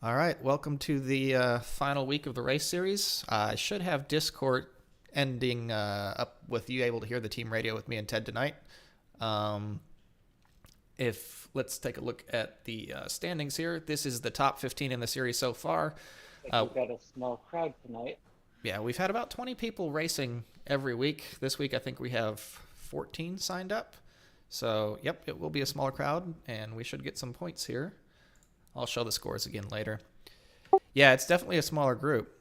All right, welcome to the final week of the race series. I should have Discord ending up with you able to hear the team radio with me and Ted tonight. Um, if let's take a look at the standings here. This is the top 15 in the series so far. Like Uh, we've got a small crowd tonight. yeah, we've had about 20 people racing every week. This week, I think we have 14 signed up. So, yep, it will be a smaller crowd, and we should get some points here. I'll show the scores again later. Yeah, it's definitely a smaller group.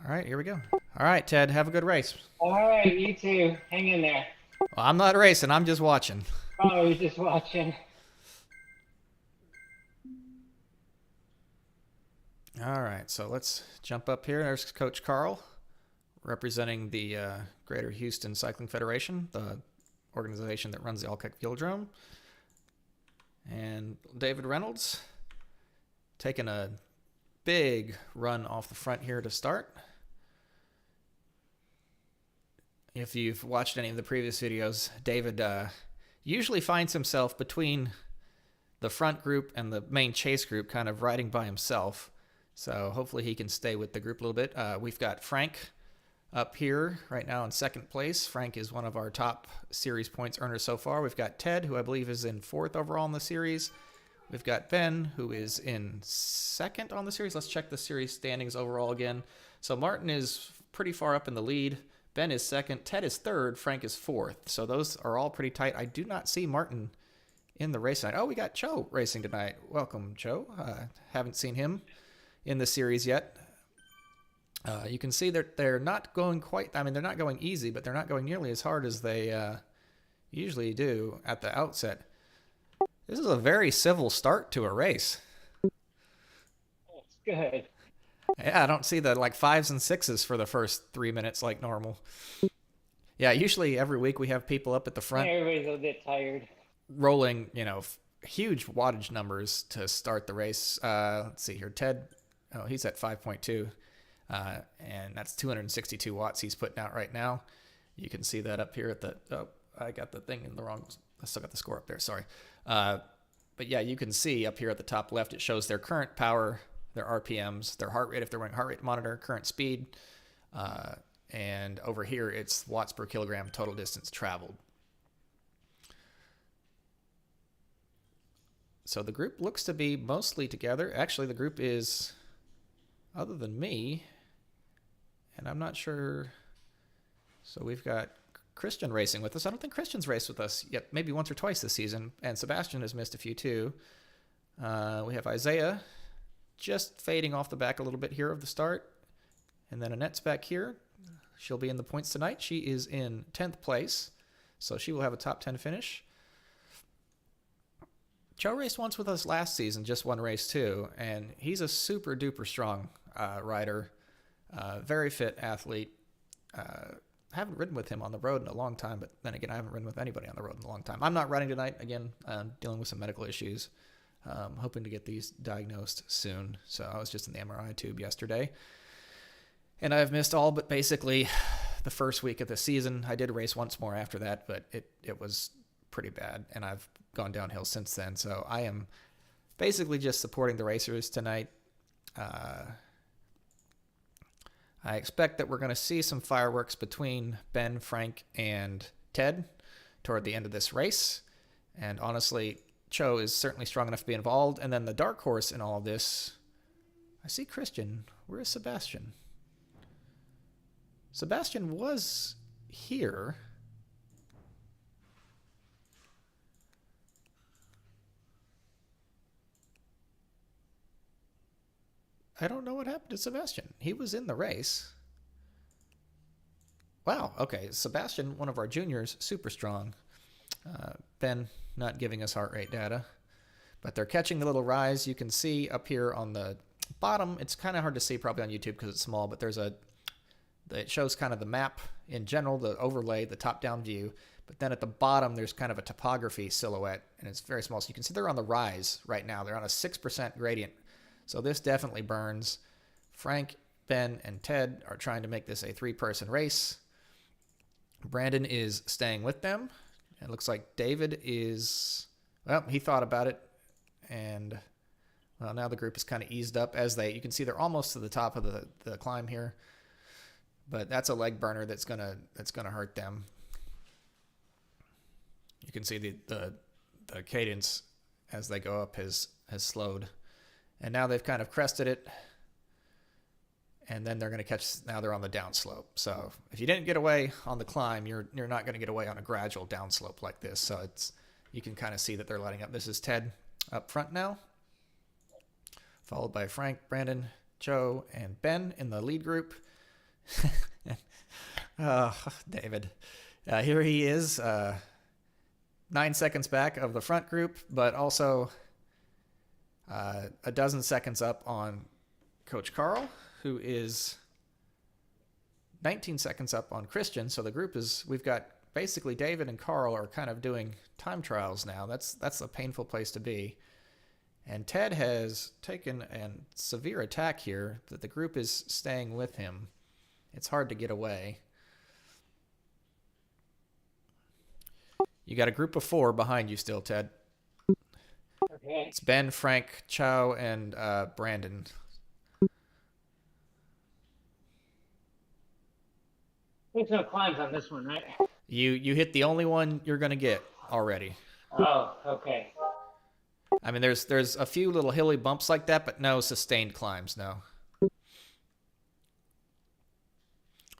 All right, here we go. All right, Ted, have a good race. All right, you two, hang in there. Well, I'm not racing, I'm just watching. Oh, you're just watching. All right, so let's jump up here. There's Coach Carl, representing the Greater Houston Cycling Federation, the organization that runs the Alkek Velodrome. And David Reynolds taking a big run off the front here to start. If you've watched any of the previous videos, David usually finds himself between the front group and the main chase group, kind of riding by himself. So hopefully he can stay with the group a little bit. We've got Frank up here right now in second place. Frank is one of our top series points earners so far. We've got Ted, who I believe is in fourth overall in the series. We've got Ben, who is in second on the series. Let's check the series standings overall again. So Martin is pretty far up in the lead. Ben is second. Ted is third. Frank is fourth. So those are all pretty tight. I do not see Martin in the race tonight. Oh, we got Cho racing tonight. Welcome, Cho. Haven't seen him in the series yet. You can see that they're not going quite, I mean, they're not going easy, but they're not going nearly as hard as they usually do at the outset. This is a very civil start to a race. That's good. Yeah, I don't see the like fives and sixes for the first 3 minutes like normal. Yeah, usually every week we have people up at the front Everybody's a bit tired. rolling, huge wattage numbers to start the race. Let's see here. Ted, oh, he's at 5.2, and that's 262 watts he's putting out right now. You can see that up here at the, oh, I got the thing in the wrong, I still got the score up there, sorry. But yeah, you can see up here at the top left, it shows their current power, their RPMs, their heart rate, if they're running heart rate monitor, current speed, and over here it's watts per kilogram total distance traveled. So the group looks to be mostly together. Actually, the group is, other than me, and I'm not sure. So we've got Christian racing with us. I don't think Christian's raced with us yet, maybe once or twice this season, and Sebastian has missed a few too. We have Isaiah just fading off the back a little bit here of the start. And then Annette's back here. She'll be in the points tonight. She is in 10th place, so she will have a top 10 finish. Joe raced once with us last season, just one race too, and he's a super duper strong rider, very fit athlete. Haven't ridden with him on the road in a long time, but then again, I haven't ridden with anybody on the road in a long time. I'm not riding tonight. Again, dealing with some medical issues. Hoping to get these diagnosed soon. So I was just in the MRI tube yesterday. And I've missed all but basically the first week of the season. I did race once more after that, but it was pretty bad. And I've gone downhill since then. So I am basically just supporting the racers tonight. I expect that we're going to see some fireworks between Ben, Frank, and Ted toward the end of this race. And honestly, Cho is certainly strong enough to be involved. And then the dark horse in all of this, I see Christian. Where is Sebastian? Sebastian was here. I don't know what happened to Sebastian. He was in the race. Wow, okay. Sebastian, one of our juniors, super strong. Ben not giving us heart rate data. But they're catching the little rise. You can see up here on the bottom, it's kind of hard to see probably on YouTube because it's small, but it shows kind of the map in general, the overlay, the top-down view. But then at the bottom, there's kind of a topography silhouette, and it's very small. So you can see they're on the rise right now. They're on a 6% gradient. So this definitely burns. Frank, Ben, and Ted are trying to make this a 3-person race. Brandon is staying with them. It looks like David is, well, he thought about it. And, well, now the group is kind of eased up as you can see they're almost to the top of the climb here. But that's a leg burner that's gonna hurt them. You can see the cadence as they go up has slowed. And now they've kind of crested it. And then they're going to catch, now they're on the downslope. So if you didn't get away on the climb, you're not going to get away on a gradual downslope like this. So you can kind of see that they're letting up. This is Ted up front now, followed by Frank, Brandon, Joe, and Ben in the lead group. Oh, David. Here he is, 9 seconds back of the front group, but also a dozen seconds up on Coach Carl, who is 19 seconds up on Christian. So the group we've got basically David and Carl are kind of doing time trials now. That's a painful place to be. And Ted has taken a severe attack here that the group is staying with him. It's hard to get away. You got a group of 4 behind you still, Ted. Okay. It's Ben, Frank, Chow, and Brandon. There's no climbs on this one, right? You hit the only one you're going to get already. Oh, okay. I mean, there's a few little hilly bumps like that, but no sustained climbs, no.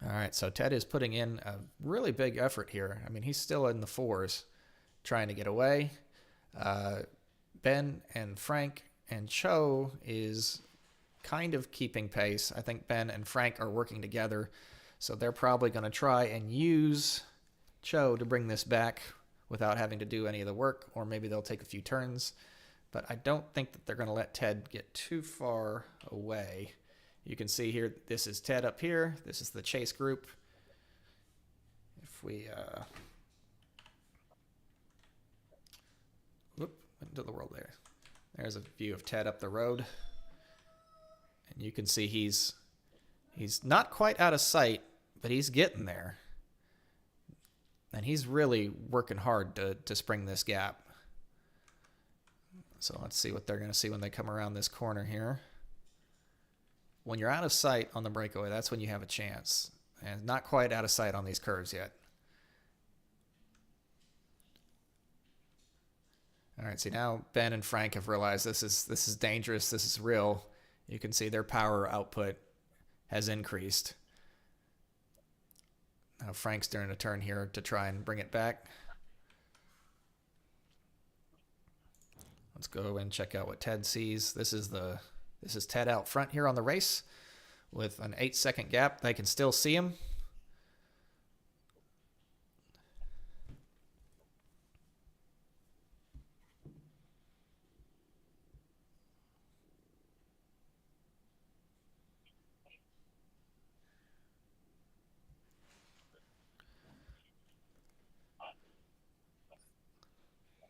All right, so Ted is putting in a really big effort here. I mean, he's still in the 4s trying to get away. Ben and Frank and Cho is kind of keeping pace. I think Ben and Frank are working together, so they're probably going to try and use Cho to bring this back without having to do any of the work, or maybe they'll take a few turns. But I don't think that they're going to let Ted get too far away. You can see here, this is Ted up here. This is the chase group. If we, whoop, into the world there. There's a view of Ted up the road. And you can see he's not quite out of sight, but he's getting there. And he's really working hard to spring this gap. So let's see what they're going to see when they come around this corner here. When you're out of sight on the breakaway, that's when you have a chance. And not quite out of sight on these curves yet. All right, see now Ben and Frank have realized this is dangerous, this is real. You can see their power output has increased. Now Frank's doing a turn here to try and bring it back. Let's go and check out what Ted sees. This is Ted out front here on the race with an 8-second gap. They can still see him.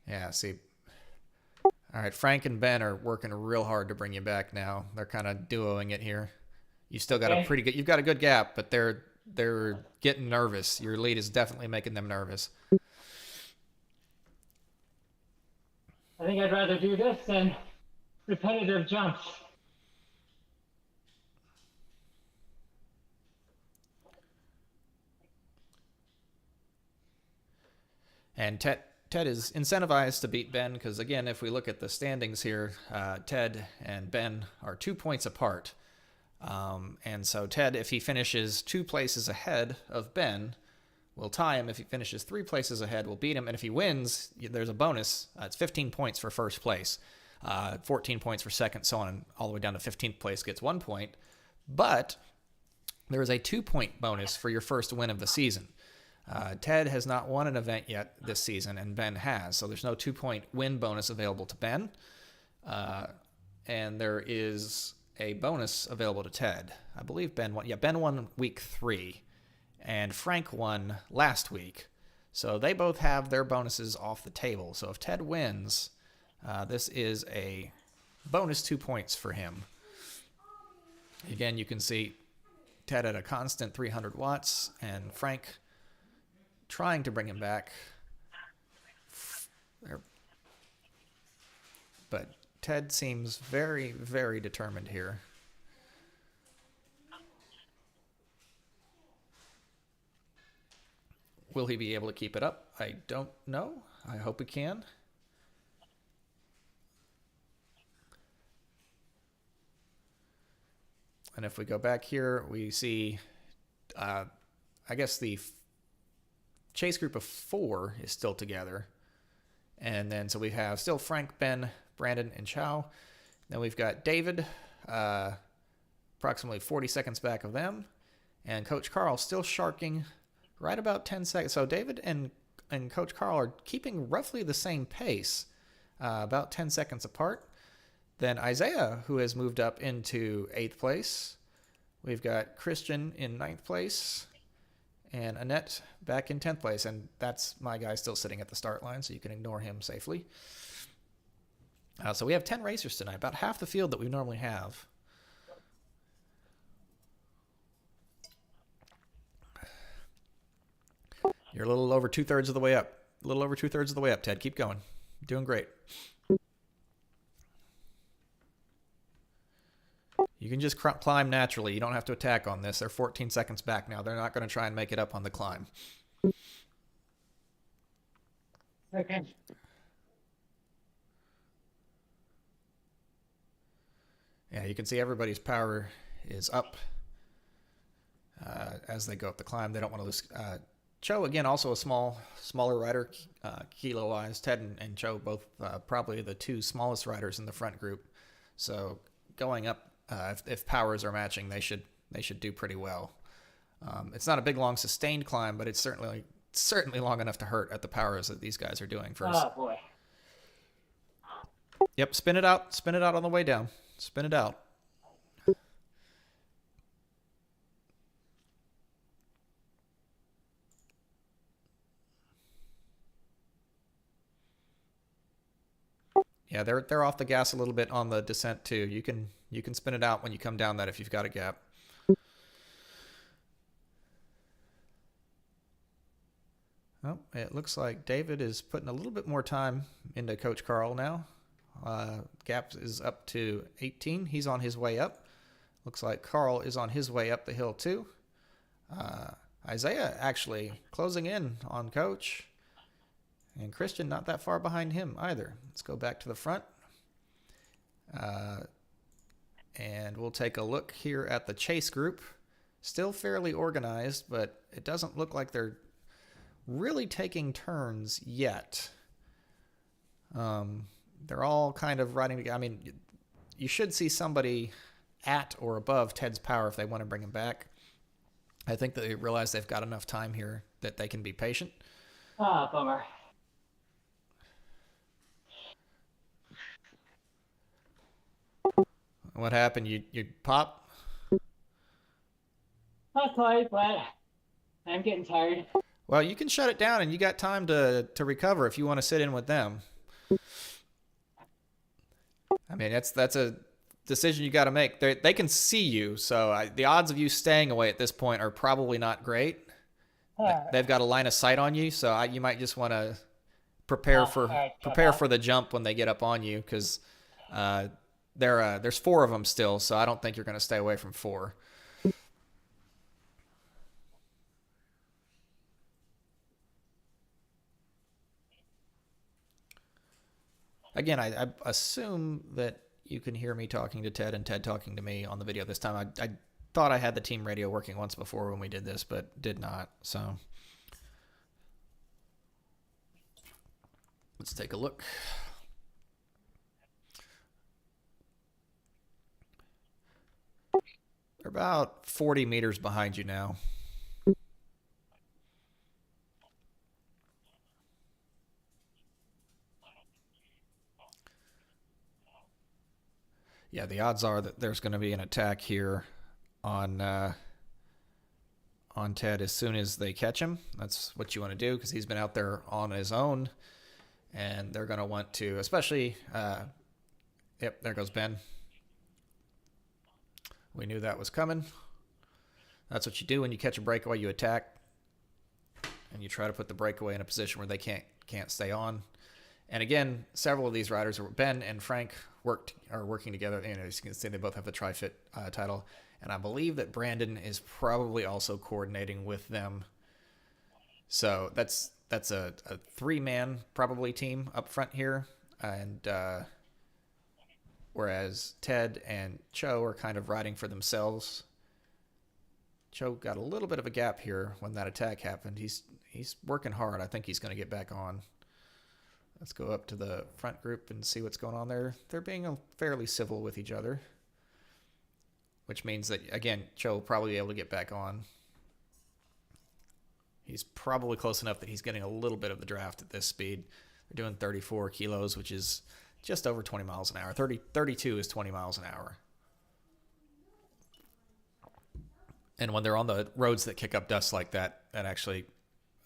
Yeah, see. All right, Frank and Ben are working real hard to bring you back now. They're kind of duoing it here. You still got a pretty good, you've got a good gap, but they're getting nervous. Your lead is definitely making them nervous. I think I'd rather do this than repetitive jumps. And Ted is incentivized to beat Ben because, again, if we look at the standings here, Ted and Ben are 2 points apart. And so Ted, if he finishes 2 places ahead of Ben, will tie him. If he finishes 3 places ahead, we'll beat him. And if he wins, there's a bonus. It's 15 points for first place. 14 points for second, so on, and all the way down to 15th place gets 1 point. But there is a 2-point bonus for your first win of the season. Ted has not won an event yet this season, and Ben has, so there's no 2-point win bonus available to Ben. And there is a bonus available to Ted. I believe Ben won. Yeah, Ben won week 3, and Frank won last week. So they both have their bonuses off the table. So if Ted wins, this is a bonus 2 points for him. Again, you can see Ted at a constant 300 watts, and Frank trying to bring him back. But Ted seems very, very determined here. Will he be able to keep it up? I don't know. I hope he can. And if we go back here, we see, I guess the chase group of 4 is still together. And then so we have still Frank, Ben, Brandon, and Chow. Then we've got David, approximately 40 seconds back of them. And Coach Carl still sharking right about 10 seconds. So David and Coach Carl are keeping roughly the same pace, about 10 seconds apart. Then Isaiah, who has moved up into 8th place. We've got Christian in 9th place. And Annette back in 10th place. And that's my guy still sitting at the start line, so you can ignore him safely. So we have 10 racers tonight, about half the field that we normally have. You're a little over 2/3 of the way up. A little over 2/3 of the way up, Ted. Keep going. You're doing great. You can just climb naturally. You don't have to attack on this. They're 14 seconds back now. They're not going to try and make it up on the climb. Okay. Yeah, you can see everybody's power is up as they go up the climb. They don't want to lose. Cho, again, also a smaller rider, kilo-wise. Ted and Cho both probably the 2 smallest riders in the front group. So going up, if powers are matching, they should do pretty well. It's not a big, long, sustained climb, but it's certainly long enough to hurt at the powers that these guys are doing first. Oh, boy. Yep, spin it out on the way down. Spin it out. Yeah, they're off the gas a little bit on the descent too. You can spin it out when you come down that if you've got a gap. Oh, it looks like David is putting a little bit more time into Coach Carl now. Gap is up to 18. He's on his way up. Looks like Carl is on his way up the hill too. Isaiah actually closing in on Coach. And Christian not that far behind him either. Let's go back to the front. And we'll take a look here at the chase group. Still fairly organized, but it doesn't look like they're really taking turns yet. They're all kind of riding together. I mean, you should see somebody at or above Ted's power if they want to bring him back. I think they realize they've got enough time here that they can be patient. Ah, bummer. What happened? You pop? Not quite, but I'm getting tired. Well, you can shut it down, and you got time to recover if you want to sit in with them. I mean, that's a decision you got to make. They can see you, so the odds of you staying away at this point are probably not great. They've got a line of sight on you, so you might just want to prepare for the jump when they get up on you, because there's 4 of them still, so I don't think you're going to stay away from 4. Again, I assume that you can hear me talking to Ted and Ted talking to me on the video this time. I thought I had the team radio working once before when we did this, but did not. So let's take a look. They're about 40 meters behind you now. Yeah, the odds are that there's going to be an attack here on Ted as soon as they catch him. That's what you want to do because he's been out there on his own, and they're going to want to, especially. Yep, there goes Ben. We knew that was coming. That's what you do when you catch a breakaway. You attack, and you try to put the breakaway in a position where they can't stay on. And again, several of these riders, Ben and Frank, are working together. You know, as you can see, they both have the Tri-Fit title, and I believe that Brandon is probably also coordinating with them. So that's a 3-man probably team up front here, and whereas Ted and Cho are kind of riding for themselves. Cho got a little bit of a gap here when that attack happened. He's working hard. I think he's going to get back on. Let's go up to the front group and see what's going on there. They're being fairly civil with each other, which means that, again, Cho will probably be able to get back on. He's probably close enough that he's getting a little bit of the draft at this speed. They're doing 34 kilos, which is just over 20 miles an hour. 32 is 20 miles an hour. And when they're on the roads that kick up dust like that, that actually,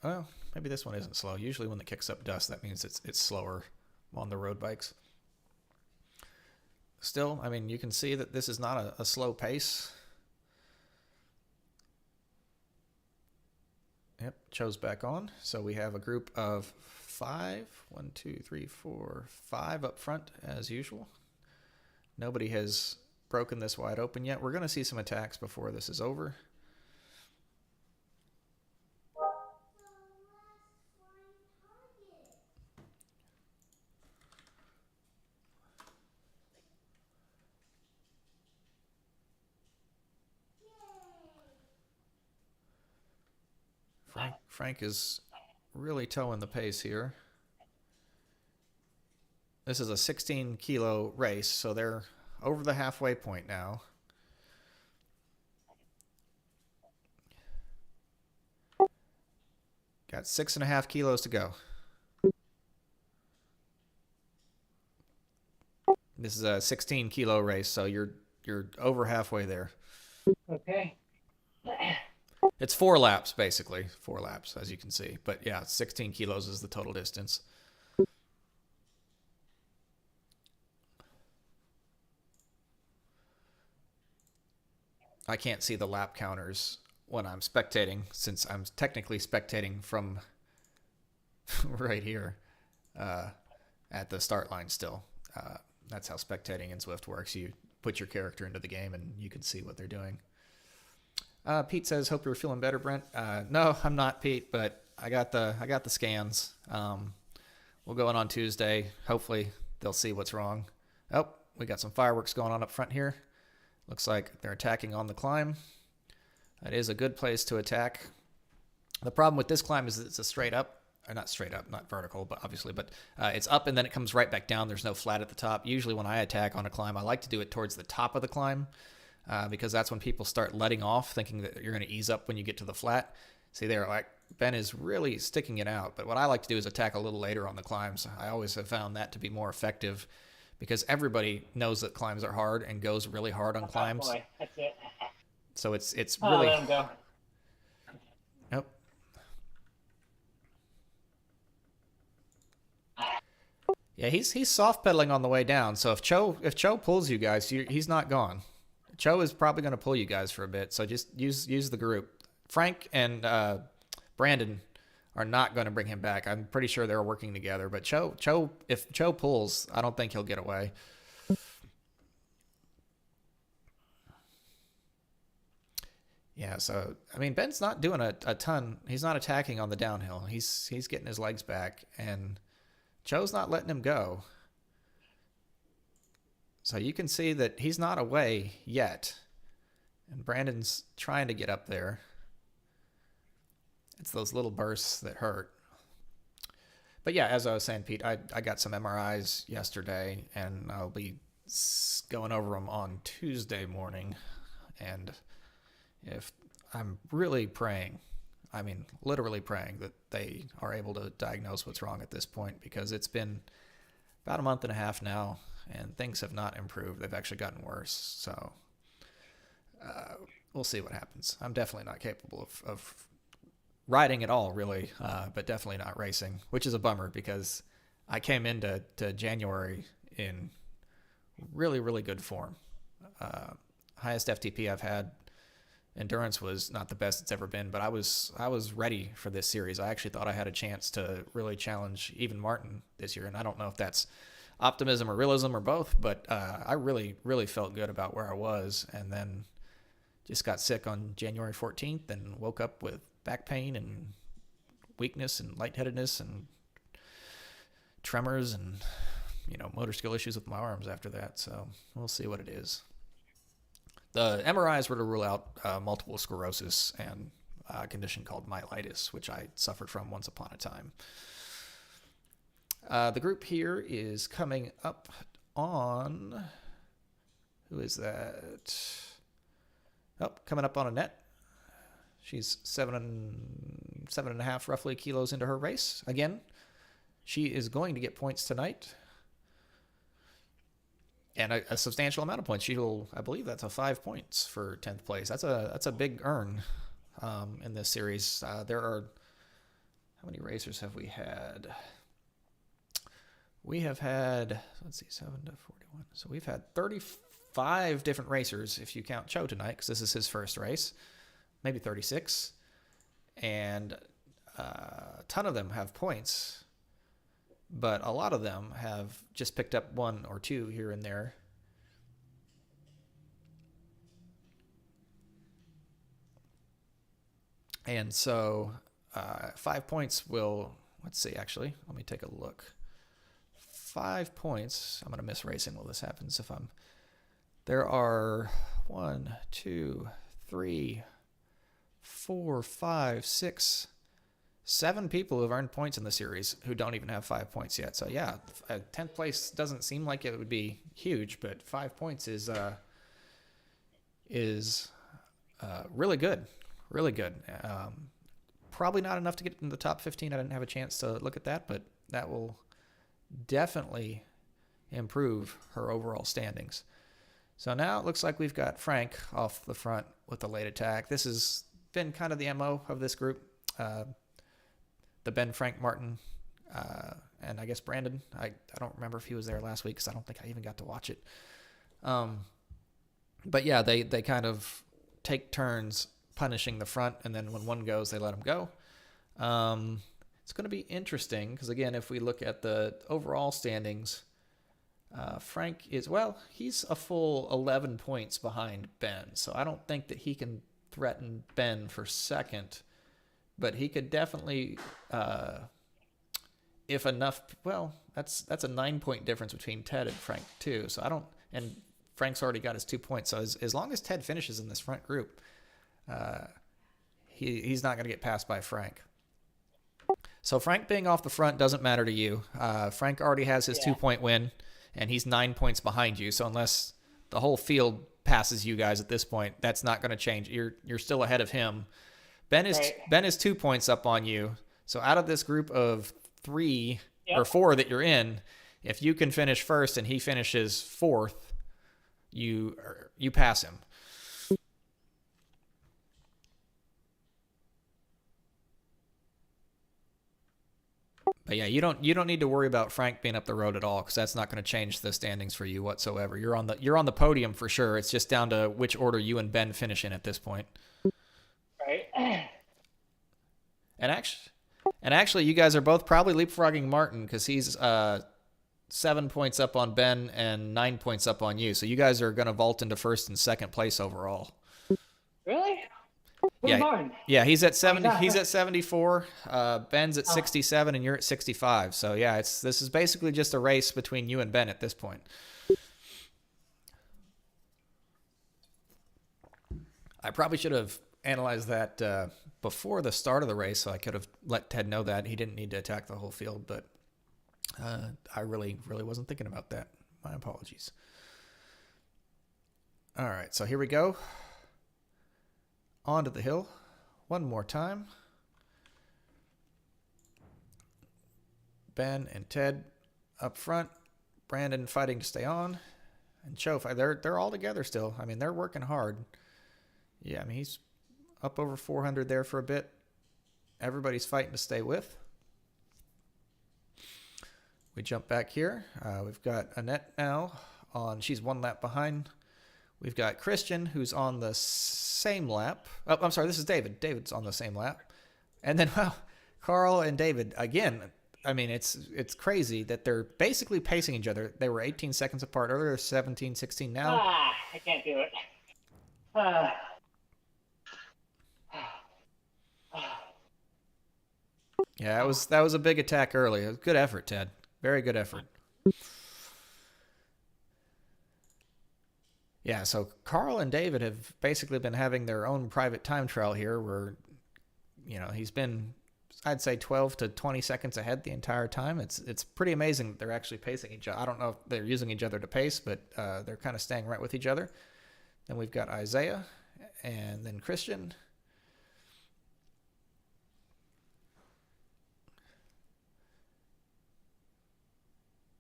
well, maybe this one isn't slow. Usually when it kicks up dust, that means it's slower on the road bikes. Still, I mean, you can see that this is not a slow pace. Yep, Cho's back on. So we have a group of 5. 1, 2, 3, 4, 5 up front as usual. Nobody has broken this wide open yet. We're going to see some attacks before this is over. Frank is really towing the pace here. This is a 16-kilo race, so they're over the halfway point now. Got 6.5 kilos to go. This is a 16-kilo race, so you're over halfway there. Okay. It's 4 laps, basically. 4 laps, as you can see. But yeah, 16 kilos is the total distance. I can't see the lap counters when I'm spectating, since I'm technically spectating from right here at the start line still. That's how spectating in Zwift works. You put your character into the game and you can see what they're doing. Pete says, "Hope you're feeling better, Brent." No, I'm not, Pete, but I got the scans. We'll go in on Tuesday. Hopefully they'll see what's wrong. Oh, we got some fireworks going on up front here. Looks like they're attacking on the climb. That is a good place to attack. The problem with this climb is that it's a straight up, or not straight up, not vertical, but obviously, but it's up and then it comes right back down. There's no flat at the top. Usually when I attack on a climb, I like to do it towards the top of the climb because that's when people start letting off, thinking that you're going to ease up when you get to the flat. See there, like Ben is really sticking it out. But what I like to do is attack a little later on the climbs. I always have found that to be more effective because everybody knows that climbs are hard and goes really hard on climbs. Boy, that's it. So it's really. Let him go. Nope. Yeah, he's soft pedaling on the way down. So if Cho pulls you guys, he's not gone. Cho is probably going to pull you guys for a bit. So just use the group. Frank and Brandon are not going to bring him back. I'm pretty sure they're working together. But if Cho pulls, I don't think he'll get away. Yeah, so I mean Ben's not doing a ton. He's not attacking on the downhill. He's getting his legs back, and Cho's not letting him go. So you can see that he's not away yet. And Brandon's trying to get up there. It's those little bursts that hurt. But yeah, as I was saying, Pete, I got some MRIs yesterday, and I'll be going over them on Tuesday morning. And if I'm really praying, I mean, literally praying that they are able to diagnose what's wrong at this point, because it's been about a month and a half now, and things have not improved. They've actually gotten worse. So we'll see what happens. I'm definitely not capable of riding at all, really, but definitely not racing, which is a bummer because I came into January in really, really good form. Highest FTP I've had. Endurance was not the best it's ever been, but I was ready for this series. I actually thought I had a chance to really challenge even Martin this year, and I don't know if that's optimism or realism or both, but I really, really felt good about where I was, and then just got sick on January 14th and woke up with back pain and weakness and lightheadedness and tremors and, motor skill issues with my arms after that. So we'll see what it is. The MRIs were to rule out multiple sclerosis and a condition called myelitis, which I suffered from once upon a time. The group here is coming up on... Who is that? Oh, coming up on Annette. She's 7.5 roughly kilos into her race. Again, she is going to get points tonight. And a substantial amount of points. I believe that's 5 points for 10th place. That's a big earn in this series. There are, how many racers have we had? We have had, let's see, 7 to 41. So we've had 35 different racers if you count Cho tonight, because this is his first race. Maybe 36. And a ton of them have points. But a lot of them have just picked up 1 or 2 here and there. And so 5 points will, let's see, actually, let me take a look. 5 points, I'm going to miss racing while this happens. There are 1, 2, 3, 4, 5, 6, 7 people who have earned points in the series who don't even have 5 points yet. So yeah, 10th place doesn't seem like it would be huge, but 5 points is really good, really good. Probably not enough to get in the top 15. I didn't have a chance to look at that, but that will definitely improve her overall standings. So now it looks like we've got Frank off the front with the late attack. This has been kind of the MO of this group. The Ben, Frank, Martin, and I guess Brandon. I don't remember if he was there last week because I don't think I even got to watch it. But yeah, they kind of take turns punishing the front, and then when one goes, they let them go. It's going to be interesting because, again, if we look at the overall standings, Frank he's a full 11 points behind Ben, so I don't think that he can threaten Ben for second. But he could definitely, if enough. Well, that's a 9-point difference between Ted and Frank too. So and Frank's already got his 2 points. So as long as Ted finishes in this front group, he's not going to get passed by Frank. So Frank being off the front doesn't matter to you. Frank already has his 2-point win, and he's 9 points behind you. So unless the whole field passes you guys at this point, that's not going to change. You're still ahead of him. Ben is 2 points up on you. So out of this group of 3 or 4 that you're in, if you can finish first and he finishes fourth, you pass him. But yeah, you don't need to worry about Frank being up the road at all, because that's not going to change the standings for you whatsoever. You're on the podium for sure. It's just down to which order you and Ben finish in at this point. Right. And actually, you guys are both probably leapfrogging Martin, because he's 7 points up on Ben and 9 points up on you. So you guys are going to vault into first and second place overall. Really? Yeah, Martin? Yeah, he's at 70. He's at 74. Ben's at 67, and you're at 65. So yeah, this is basically just a race between you and Ben at this point. I probably should have analyzed that before the start of the race, so I could have let Ted know that he didn't need to attack the whole field. But I really wasn't thinking about that. My apologies. All right, so here we go. onto the hill one more time. Ben and Ted up front. Brandon fighting to stay on. And Cho, they're all together still. I mean, they're working hard. Yeah, I mean, he's up over 400 there for a bit. Everybody's fighting to stay with. We jump back here. We've got Annette now on, she's one lap behind. We've got Christian, who's on the same lap. Oh, I'm sorry, this is David. David's on the same lap. And then, well, Carl and David, again, I mean, it's crazy that they're basically pacing each other. They were 18 seconds apart earlier, 17, 16 now. I can't do it. Yeah, that was a big attack early. Good effort, Ted. Very good effort. Yeah, so Carl and David have basically been having their own private time trial here where, you know, he's been, I'd say 12 to 20 seconds ahead the entire time. It's pretty amazing that they're actually pacing each other. I don't know if they're using each other to pace, but they're kind of staying right with each other. Then we've got Isaiah and then Christian.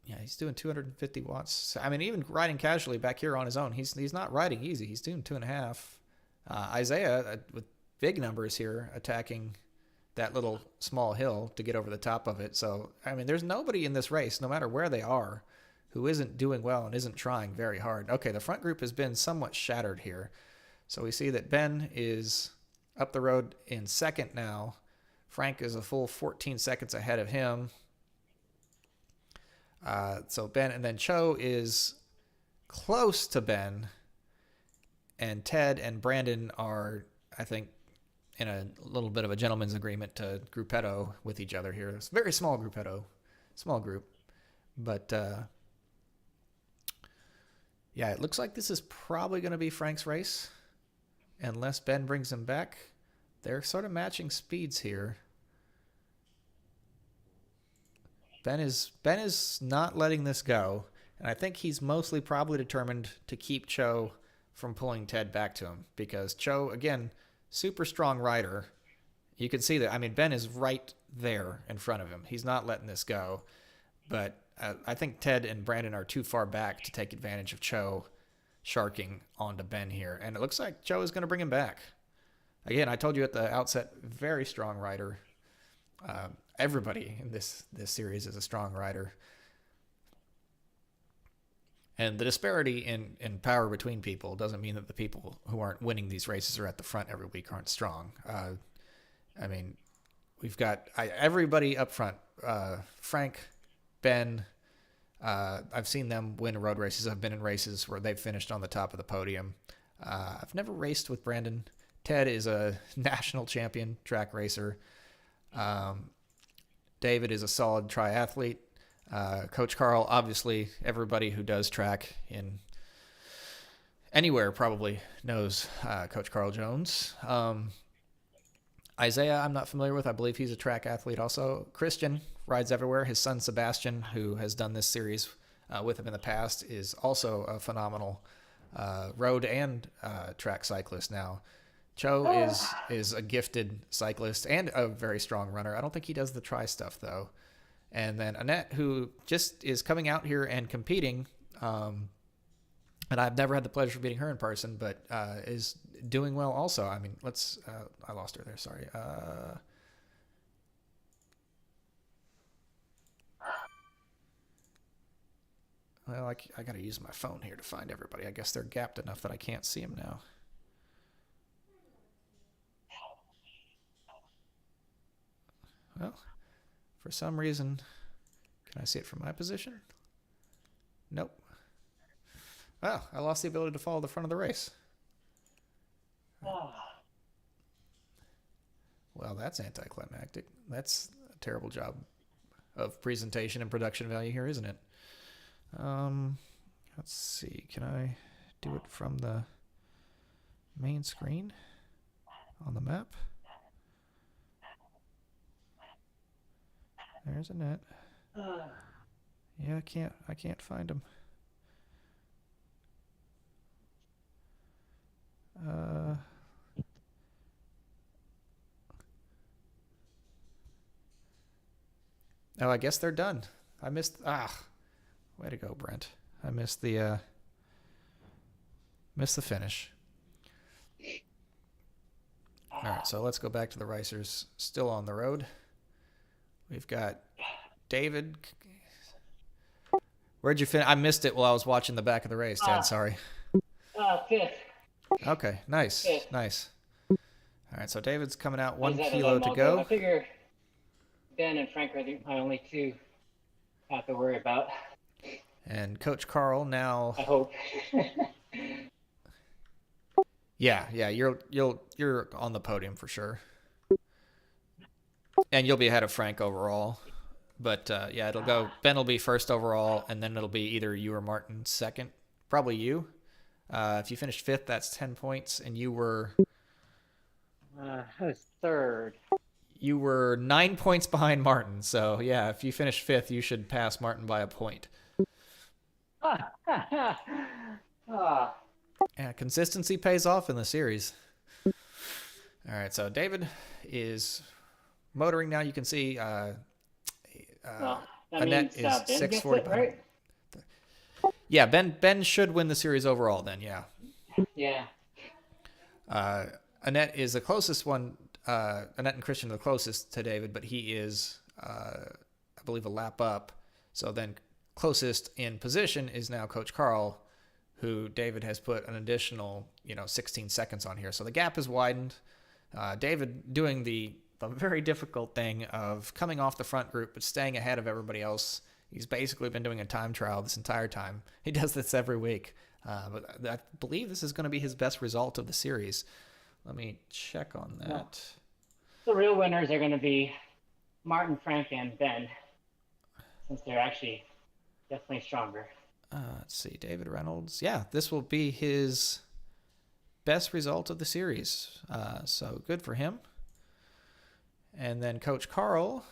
Yeah, he's doing 250 watts. I mean, even riding casually back here on his own, he's not riding easy. He's doing 2.5. Isaiah, with big numbers here, attacking that little small hill to get over the top of it. So, I mean, there's nobody in this race, no matter where they are, who isn't doing well and isn't trying very hard. Okay, the front group has been somewhat shattered here. So we see that Ben is up the road in second now. Frank is a full 14 seconds ahead of him. So Ben, and then Cho is close to Ben, and Ted and Brandon are, I think, in a little bit of a gentleman's agreement to gruppetto with each other here. It's a very small gruppetto, small group, but yeah, it looks like this is probably going to be Frank's race, unless Ben brings him back. They're sort of matching speeds here. Ben is not letting this go, and I think he's mostly probably determined to keep Cho from pulling Ted back to him, because Cho, again, super strong rider. You can see that. I mean, Ben is right there in front of him. He's not letting this go, but I think Ted and Brandon are too far back to take advantage of Cho sharking onto Ben here, and it looks like Cho is going to bring him back. Again, I told you at the outset, very strong rider. Everybody in this series is a strong rider. And the disparity in power between people doesn't mean that the people who aren't winning these races or at the front every week aren't strong. I mean, we've got everybody up front. Frank, Ben, I've seen them win road races. I've been in races where they've finished on the top of the podium. I've never raced with Brandon. Ted is a national champion track racer. David is a solid triathlete. Coach Carl, obviously, everybody who does track in anywhere probably knows Coach Carl Jones. Isaiah, I'm not familiar with. I believe he's a track athlete also. Christian rides everywhere. His son, Sebastian, who has done this series with him in the past, is also a phenomenal road and track cyclist now. Cho is a gifted cyclist and a very strong runner. I don't think he does the tri stuff, though. And then Annette, who just is coming out here and competing, and I've never had the pleasure of meeting her in person, but is doing well also. I mean, I lost her there, sorry. Well, I got to use my phone here to find everybody. I guess they're gapped enough that I can't see them now. Well, for some reason, can I see it from my position? Nope. Well, I lost the ability to follow the front of the race. Well, that's anticlimactic. That's a terrible job of presentation and production value here, isn't it? Let's see. Can I do it from the main screen on the map? There's Annette. Yeah, I can't find him. Oh, I guess they're done. I missed. Way to go, Brent. I missed the finish. All right, so let's go back to the racers still on the road. We've got David. Where'd you finish? I missed it while I was watching the back of the race, Dad. Sorry. Fifth. Okay, nice, Fifth. nice. All right, so David's coming out, 1 kilo to go. I figure Ben and Frank are my only two I have to worry about. And Coach Carl now. I hope. Yeah, you're on the podium for sure. And you'll be ahead of Frank overall. But yeah, it'll go. Ben will be first overall, and then it'll be either you or Martin second. Probably you. If you finished fifth, that's 10 points, and you were. I was third. You were 9 points behind Martin. So yeah, if you finish fifth, you should pass Martin by a point. Yeah, consistency pays off in the series. All right, so David is motoring now. You can see Annette is 640. Right? Yeah, Ben should win the series overall then, yeah. Yeah. Annette is the closest one. Annette and Christian are the closest to David, but he is, I believe, a lap up. So then closest in position is now Coach Carl, who David has put an additional, 16 seconds on here. So the gap is widened. David doing the very difficult thing of coming off the front group but staying ahead of everybody else. He's basically been doing a time trial this entire time. He does this every week. But I believe this is going to be his best result of the series. Let me check on that. Well, the real winners are going to be Martin, Frank, and Ben, since they're actually definitely stronger. Let's see, David Reynolds. Yeah, this will be his best result of the series. So good for him. And then Coach Carl,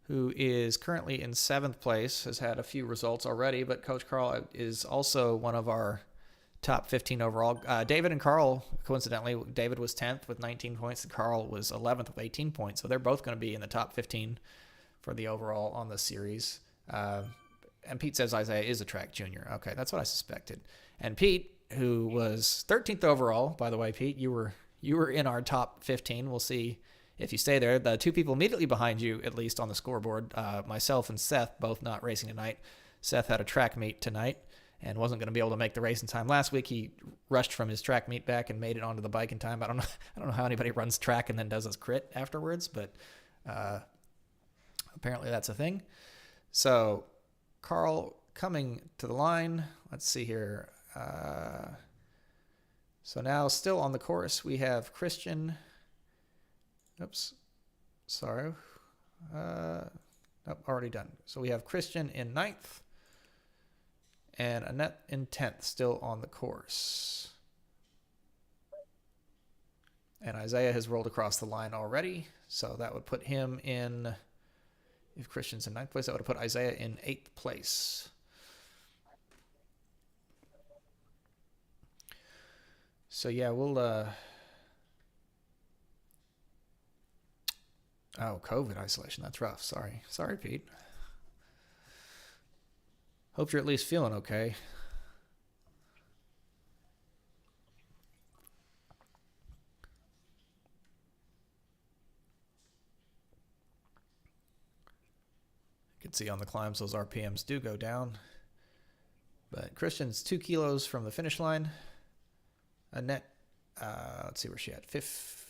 who is currently in 7th place, has had a few results already, but Coach Carl is also one of our top 15 overall. David and Carl, coincidentally, David was 10th with 19 points, and Carl was 11th with 18 points. So they're both going to be in the top 15 for the overall on the series. And Pete says Isaiah is a track junior. Okay, that's what I suspected. And Pete, who was 13th overall, by the way, Pete, you were in our top 15. We'll see if you stay there. The two people immediately behind you, at least on the scoreboard, myself and Seth, both not racing tonight. Seth had a track meet tonight and wasn't going to be able to make the race in time. Last week, he rushed from his track meet back and made it onto the bike in time. I don't know how anybody runs track and then does a crit afterwards, but apparently that's a thing. So Carl coming to the line. Let's see here. So now still on the course, we have Christian. Oops. Sorry. Nope, already done. So we have Christian in 9th and Annette in 10th, still on the course. And Isaiah has rolled across the line already. So that would put him in, if Christian's in 9th place, that would put Isaiah in 8th place. So yeah, we'll COVID isolation. That's rough. Sorry, Pete. Hope you're at least feeling okay. You can see on the climbs those RPMs do go down. But Christian's 2 kilos from the finish line. Annette, let's see where she at. 5th.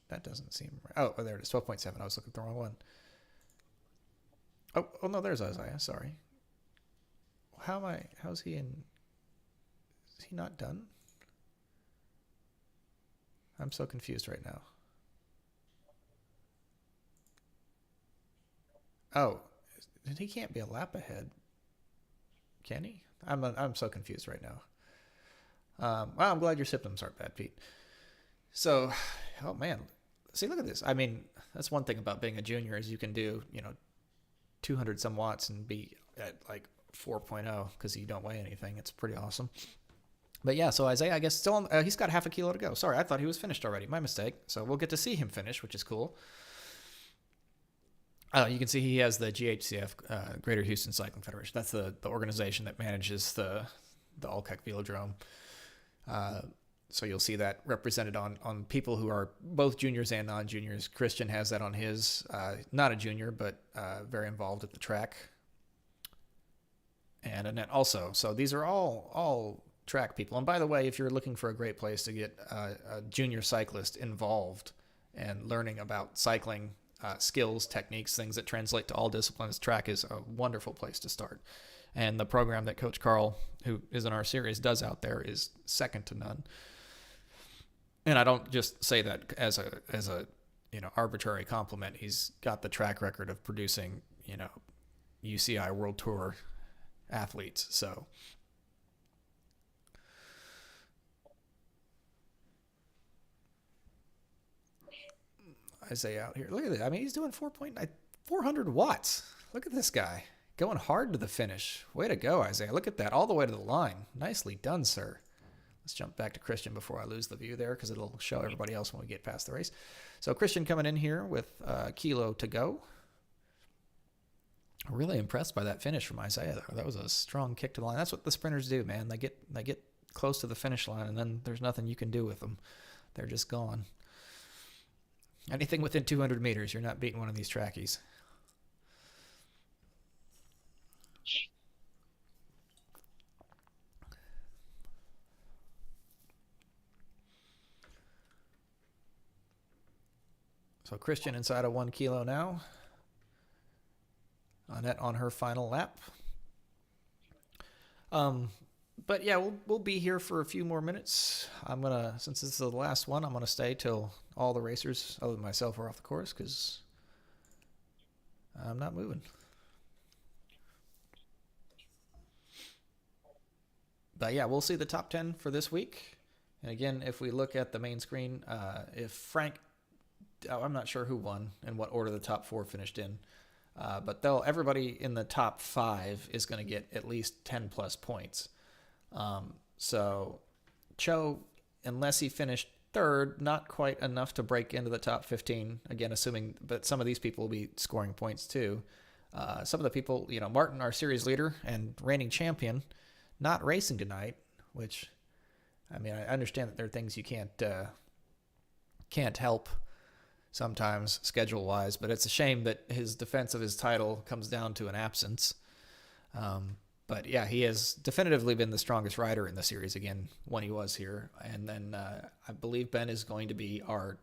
That doesn't seem right. Oh, there it is. 12.7. I was looking at the wrong one. Oh no, there's Isaiah. Sorry. How's he in? Is he not done? I'm so confused right now. Oh, he can't be a lap ahead. Can he? I'm so confused right now. Well, I'm glad your symptoms aren't bad, Pete. So, oh man, see, look at this. I mean, that's one thing about being a junior is you can do, 200 some watts and be at like 4.0 because you don't weigh anything. It's pretty awesome. But yeah, so Isaiah, I guess still he's got half a kilo to go. Sorry, I thought he was finished already. My mistake. So we'll get to see him finish, which is cool. You can see he has the GHCF, Greater Houston Cycling Federation. That's the organization that manages the Alkek Velodrome. So you'll see that represented on people who are both juniors and non-juniors. Christian has that on his, not a junior, but very involved at the track. And Annette also. So these are all track people. And by the way, if you're looking for a great place to get a junior cyclist involved and learning about cycling skills, techniques, things that translate to all disciplines, track is a wonderful place to start. And the program that Coach Carl, who is in our series, does out there is second to none. And I don't just say that as a arbitrary compliment. He's got the track record of producing UCI World Tour athletes. So Isaiah out here. Look at that. I mean, he's doing 400 watts. Look at this guy going hard to the finish. Way to go, Isaiah. Look at that. All the way to the line. Nicely done, sir. Let's jump back to Christian before I lose the view there because it'll show everybody else when we get past the race. So Christian coming in here with a kilo to go. Really impressed by that finish from Isaiah, though. That was a strong kick to the line. That's what the sprinters do, man. They get close to the finish line, and then there's nothing you can do with them. They're just gone. Anything within 200 meters, you're not beating one of these trackies. So Christian inside of 1 kilo now. Annette on her final lap. But yeah, we'll be here for a few more minutes. Since this is the last one, I'm gonna stay till all the racers, other than myself, are off the course because I'm not moving. But yeah, we'll see the top 10 for this week. And again, if we look at the main screen, if Frank, I'm not sure who won and what order the top 4 finished in. But everybody in the top 5 is going to get at least 10 plus points. So Cho, unless he finished 3rd, not quite enough to break into the top 15. Again, assuming, but some of these people will be scoring points too. Some of the people, Martin, our series leader and reigning champion, not racing tonight, which, I mean, I understand that there are things you can't help sometimes schedule-wise, but it's a shame that his defense of his title comes down to an absence. But yeah, he has definitively been the strongest rider in the series again when he was here. And then I believe Ben is going to be our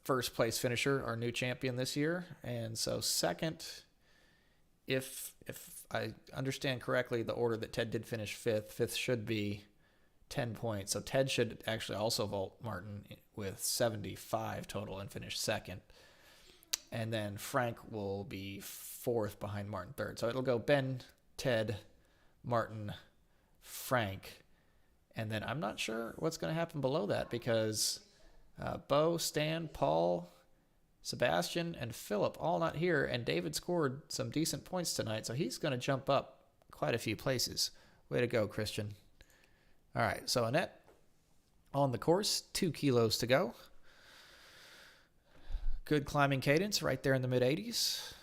first place finisher, our new champion this year. And so second, if I understand correctly, the order that Ted did finish fifth should be 10 points. So Ted should actually also vault Martin with 75 total and finish second. And then Frank will be 4th behind Martin 3rd. So it'll go Ben, Ted, Martin, Frank. And then I'm not sure what's going to happen below that because Bo, Stan, Paul, Sebastian, and Philip all not here. And David scored some decent points tonight. So he's going to jump up quite a few places. Way to go, Christian. All right, so Annette on the course, 2 kilos to go. Good climbing cadence right there in the mid-80s.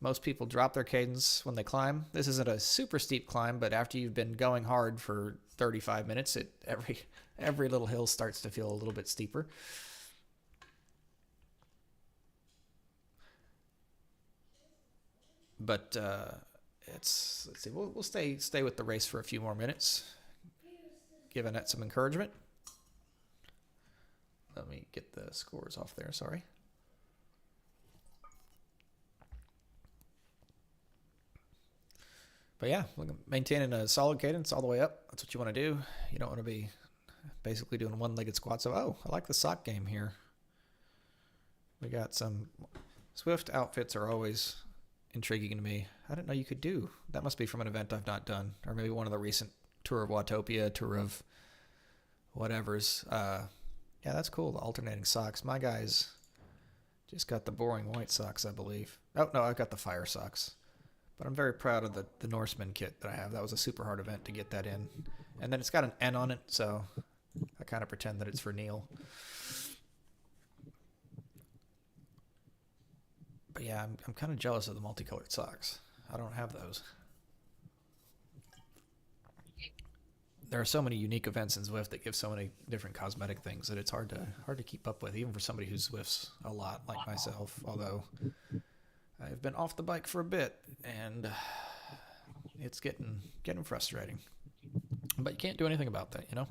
Most people drop their cadence when they climb. This isn't a super steep climb, but after you've been going hard for 35 minutes, every little hill starts to feel a little bit steeper. But let's see, we'll stay with the race for a few more minutes. Give Annette some encouragement. Let me get the scores off there, sorry. But yeah, maintaining a solid cadence all the way up. That's what you want to do. You don't want to be basically doing one-legged squats. So, I like the sock game here. We got some Zwift outfits are always intriguing to me. I didn't know you could do. That must be from an event I've not done. Or maybe one of the recent Tour of Watopia, Tour of whatever's. Yeah, that's cool, the alternating socks. My guys just got the boring white socks, I believe. Oh, no, I've got the fire socks. But I'm very proud of the Norseman kit that I have. That was a super hard event to get that in. And then it's got an N on it, so I kind of pretend that it's for Neil. But yeah, I'm kind of jealous of the multicolored socks. I don't have those. There are so many unique events in Zwift that give so many different cosmetic things that it's hard to keep up with, even for somebody who Zwifts a lot like myself. Although I've been off the bike for a bit, and it's getting frustrating. But you can't do anything about that, you know?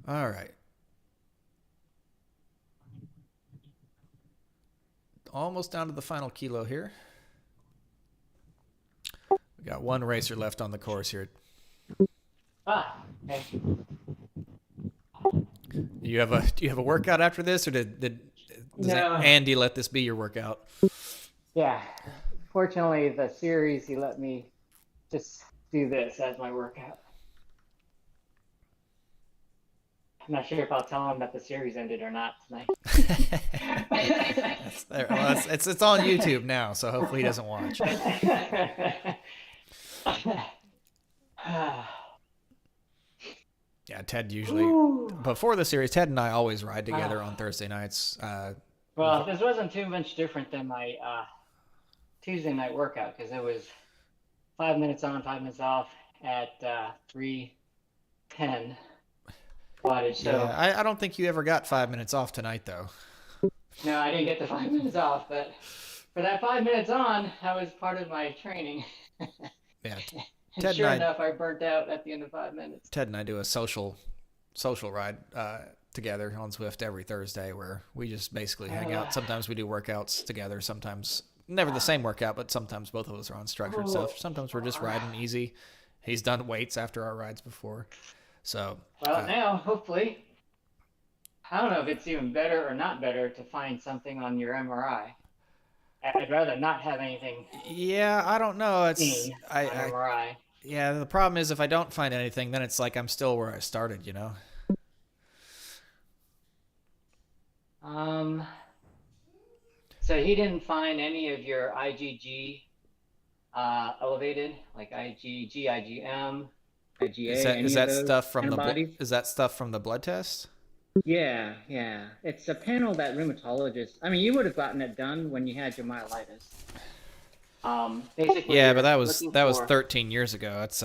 All right. Almost down to the final kilo here. We got one racer left on the course here. Okay. Do you have a workout after this, or does Andy let this be your workout? Yeah. Fortunately, the series, he let me just do this as my workout. I'm not sure if I'll tell him that the series ended or not tonight. It's on YouTube now, so hopefully he doesn't watch. Yeah, Ted usually, before the series, Ted and I always ride together on Thursday nights. Well, this wasn't too much different than my Tuesday night workout, because it was 5 minutes on, 5 minutes off at 3:10 wattage. So yeah, I don't think you ever got 5 minutes off tonight, though. No, I didn't get the 5 minutes off, but for that 5 minutes on, that was part of my training. Yeah. And sure enough, I burnt out at the end of 5 minutes. Ted and I do a social ride together on Zwift every Thursday, where we just basically hang out. Sometimes we do workouts together. Sometimes never the same workout, but sometimes both of us are on structured stuff. Sometimes we're just riding easy. He's done weights after our rides before. So now hopefully, I don't know if it's even better or not better to find something on your MRI. I'd rather not have anything. Yeah, I don't know. It's MRI. Yeah, the problem is if I don't find anything, then it's like I'm still where I started, you know? So he didn't find any of your IgG elevated, like IgG, IgM, IgA. Is that stuff from the blood test? Yeah. It's a panel that rheumatologists. I mean, you would have gotten it done when you had your myelitis. Basically. Yeah, but that was 13 years ago. That's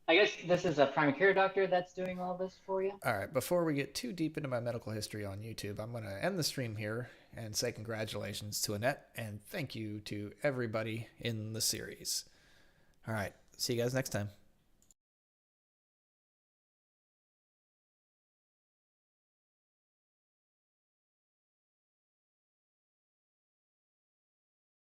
I guess this is a primary care doctor that's doing all this for you. All right, before we get too deep into my medical history on YouTube, I'm going to end the stream here and say congratulations to Annette and thank you to everybody in the series. All right, see you guys next time.